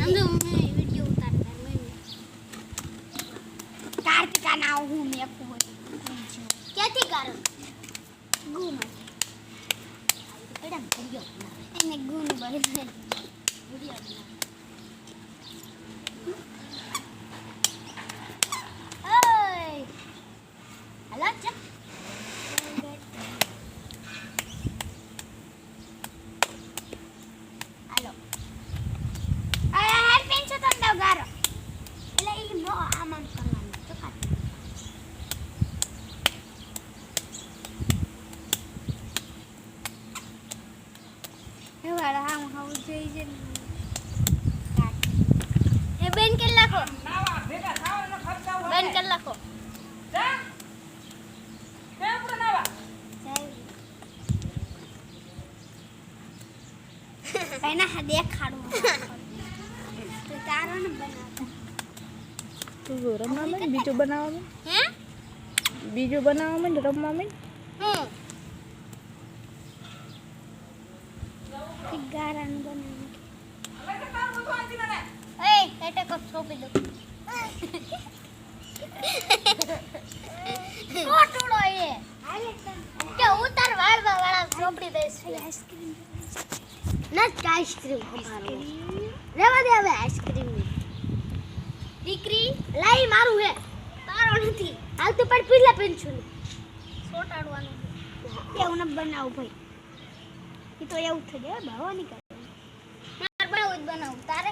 સમજો મેં વિડિયો ઉતારતા મેં કાર્તિકા નાવ હું મેકું હોય ક્યાંથી કારણ ગુ માં પેડા વિડિયો એને ગુ ને બરે વિડિયો ઓય હાલો ચા બેન કે લખો બેન કે લખો પહેલા દેખાડું તો તારો ને બનાવતા તું રમવા માં બીજું બનાવવા હે બીજું બનાવવા માં રમવા માં ગારાન બનાવી એ એટલે કપ સોપી દો કોટુડો એ કે ઉતાર વાળવા વાળા સોપડી દઈશ આઈસ્ક્રીમ ના આઈસ્ક્રીમ ખવારો રેવા દે હવે આઈસ્ક્રીમ દીકરી લાઈ મારું હે તારો નથી હાલ તો પણ પીલા પેન્સિલ સોટાડવાનું એવું ન બનાવ ભાઈ ઈ તો એવું થઈ જાય ભાવવાની કરે માર બનાવું જ બનાવું તારે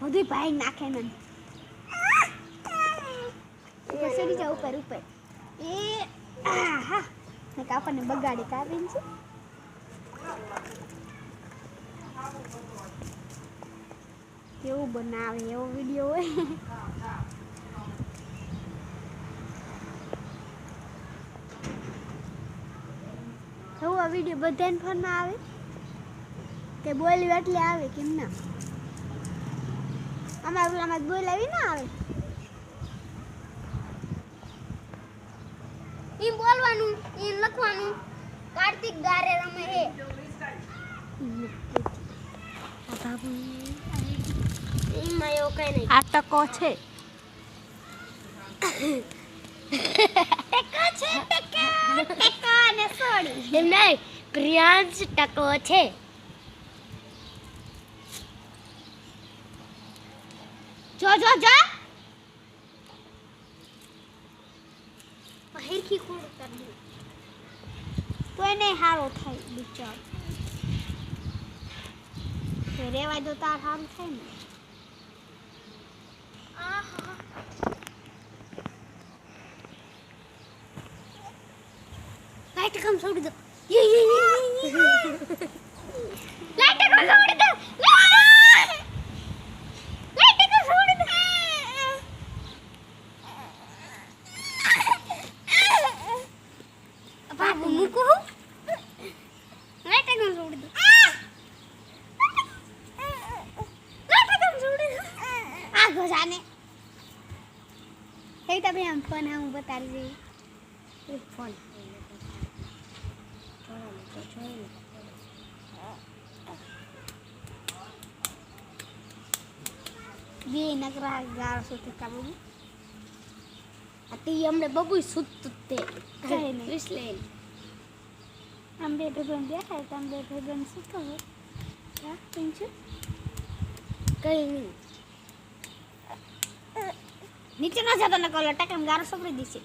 બધું ભાઈ નાખે મને સડી જાવ ઉપર ઉપર એ આહા ને કાપને બગાડી કાવીન છે કેવું બનાવે એવો વિડિયો હોય હું આ વિડિયો બધાને ફોનમાં આવે કે બોલી એટલે આવે કેમ ના અમારમાં બોલાવી ના આવે ઈ બોલવાનું ઈ લખવાનું કાર્તિક ગારે રમે હે આ બાબુ ઈ માયો કઈ નહીં આ ટકો છે ટકો ને સોડી એમ નહીં પ્રિયાંશ ટકો છે જો હિરખી ખોડ કરી દે તો એને હારો થાય બિચાર તો રેવા દો તાર હારું થાય ને આહા લાઈટ કમ છોડી દો લાઈટ કમ છોડી દો બાબુ મુકુ લાઈટ કમ છોડી દો લાઈટ કમ છોડી દો આ ગજાને હે તબે આમ ફોન હું બતાડી દે ફોન બે નકરા ગાર સુધી કાબુ અતી હમણે બબુ સુત્તે કઈ નહીં વિશ્લેન આંબે ભગવાન દેખાય તો આંબે ભગવાન શું કહો ક્યાં ટેન્શન કઈ નહીં નીચે ના જતો ન કોલ ટકમ ગારો સોપડી દીશે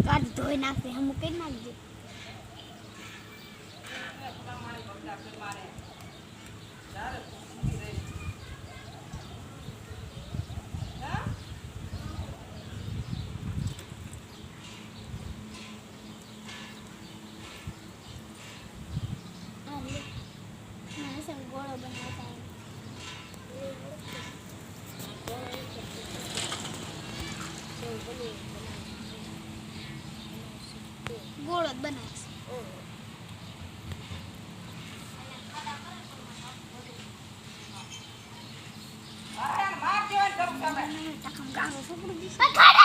કાઢ ધોઈ નાખે હમ કઈ નાખજે ગોળો જ બનાવીશ. માર દેવાનું કરું તમે. ખાડા